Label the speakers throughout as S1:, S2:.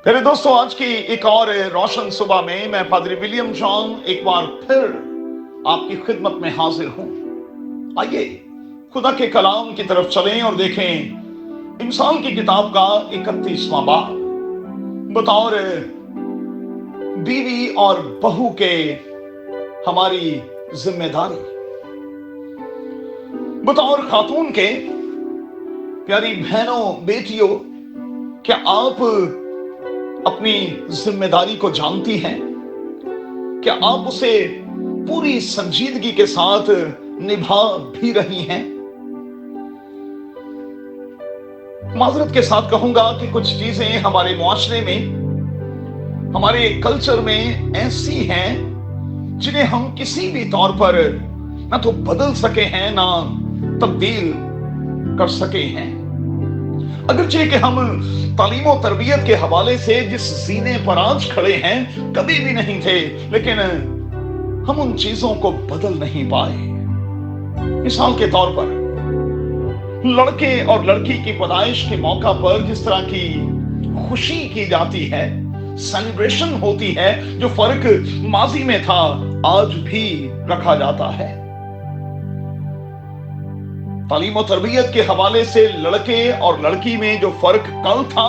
S1: मेरे दोस्तों, आज की एक और रोशन सुबह में मैं पादरी विलियम जॉन एक बार फिर आपकी खिदमत में हाजिर हूं। आइए खुदा के कलाम की तरफ चलें और देखें इंसान की किताब का 31वां बाब। बतौर बीवी और बहू के हमारी जिम्मेदारी, बतौर खातून के प्यारी बहनों बेटियों, क्या आप अपनी जिम्मेदारी को जानती हैं? क्या आप उसे पूरी संजीदगी के साथ निभा भी रही हैं? माजरत के साथ कहूंगा कि कुछ चीजें हमारे मुआशरे में, हमारे कल्चर में ऐसी हैं जिन्हें हम किसी भी तौर पर ना तो बदल सके हैं, ना तब्दील कर सके हैं। अगरचे कि हम तालीम और तरबियत के हवाले से जिस सीने पर आज खड़े हैं कभी भी नहीं थे, लेकिन हम उन चीजों को बदल नहीं पाए। मिसाल के तौर पर लड़के और लड़की की पैदाइश के मौका पर जिस तरह की खुशी की जाती है, सेलिब्रेशन होती है, जो फर्क माजी में था आज भी रखा जाता है। तालीम और तरबियत के हवाले से लड़के और लड़की में जो फर्क कल था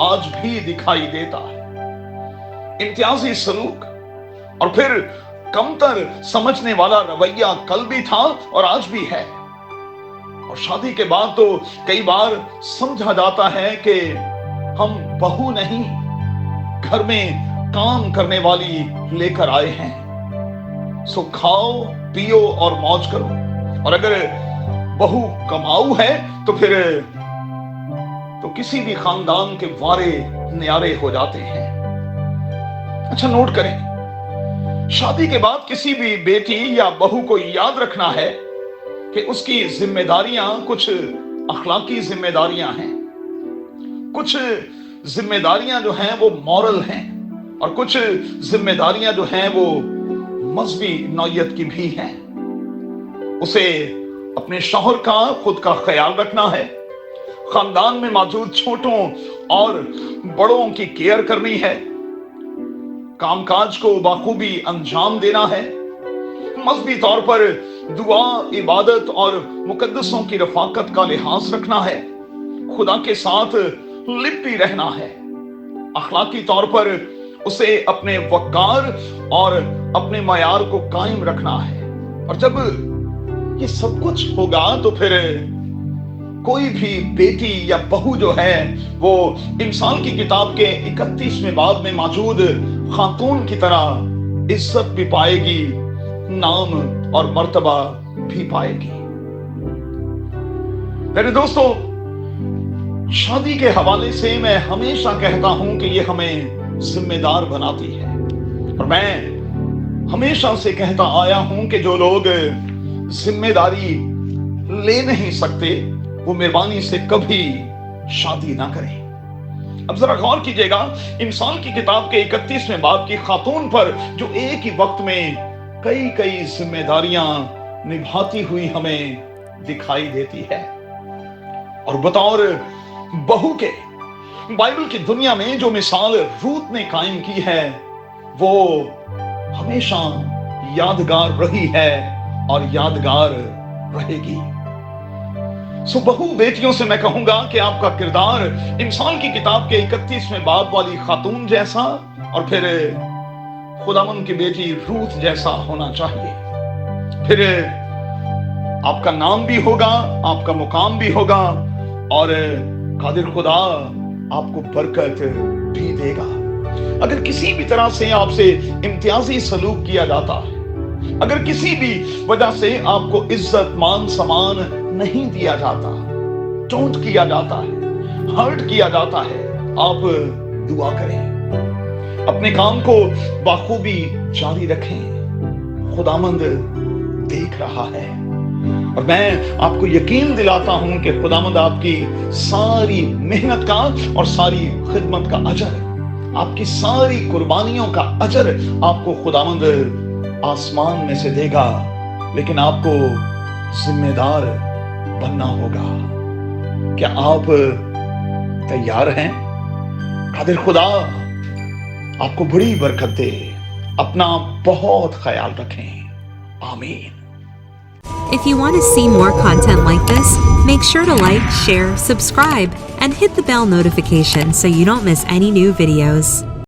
S1: आज भी दिखाई देता है। इम्तियाजी सलूक और फिर कमतर समझने वाला रवैया कल भी था और आज भी है। और शादी के बाद तो कई बार समझा जाता है कि हम बहू नहीं, घर में काम करने वाली लेकर आए हैं। सो खाओ पियो और मौज करो। और अगर बहू कमाऊ है तो फिर किसी भी खानदान के वारे न्यारे हो जाते हैं। अच्छा नोट करें, शादी के बाद किसी भी बेटी या बहू को याद रखना है कि उसकी जिम्मेदारियां कुछ अखलाकी जिम्मेदारियां हैं, कुछ जिम्मेदारियां जो हैं वो मॉरल हैं, और कुछ जिम्मेदारियां जो हैं वो मजहबी नौयत की भी हैं। उसे अपने शौहर का, खुद का ख्याल रखना है, खानदान में मौजूद छोटों और बड़ों की केयर करनी है, कामकाज को बाखूबी अंजाम देना है, मजहबी तौर पर दुआ, इबादत और मुकद्दसों की रफाकत का लिहाज रखना है, खुदा के साथ लिपटी रहना है, अखलाकी तौर पर उसे अपने वक़ार और अपने मयार को कायम रखना है। और जब ये सब कुछ होगा तो फिर कोई भी बेटी या बहू जो है वो इंसान की किताब के 31वें बाब में मौजूद खातून की तरह इज्जत भी पाएगी, नाम और मर्तबा भी पाएगी। मेरे दोस्तों, शादी के हवाले से मैं हमेशा कहता हूं कि ये हमें जिम्मेदार बनाती है। और मैं हमेशा से कहता आया हूं कि जो लोग जिम्मेदारी ले नहीं सकते वो मेहरबानी से कभी शादी ना करें। अब जरा गौर कीजिएगा, इंसान की किताब के 31वें बाब की खातून पर जो एक ही वक्त में कई कई जिम्मेदारियां निभाती हुई हमें दिखाई देती है। और बतौर बहू के बाइबल की दुनिया में जो मिसाल रूत ने कायम की है वो हमेशा यादगार रही है और यादगार रहेगी। सो बहू बेटियों से मैं कहूंगा कि आपका किरदार इंसान की किताब के 31वें बाब वाली खातून जैसा और फिर खुदावंद की बेटी रूत जैसा होना चाहिए। फिर आपका नाम भी होगा, आपका मुकाम भी होगा और कादिर खुदा आपको बरकत भी देगा। अगर किसी भी तरह से आपसे इम्तियाजी सलूक किया जाता है, अगर किसी भी वजह से आपको इज्जत मान सम्मान नहीं दिया जाता, टोंट किया जाता है, हर्ट किया जाता है, आप दुआ करें, अपने काम को बाखूबी जारी रखें। खुदावंद देख रहा है और मैं आपको यकीन दिलाता हूं कि खुदावंद आपकी सारी मेहनत का और सारी खिदमत का अजर, आपकी सारी कुर्बानियों का अजर आपको खुदावंद आसमान में से देगा। लेकिन आपको जिम्मेदार बनना होगा। क्या आप तैयार हैं? قادر خدا آپ کو بڑی برکت دے. اپنا بہت خیال رکھیں. آمین.
S2: If you want to see more content like this, make sure to like, share, subscribe, and hit the bell notification so you don't miss any new videos.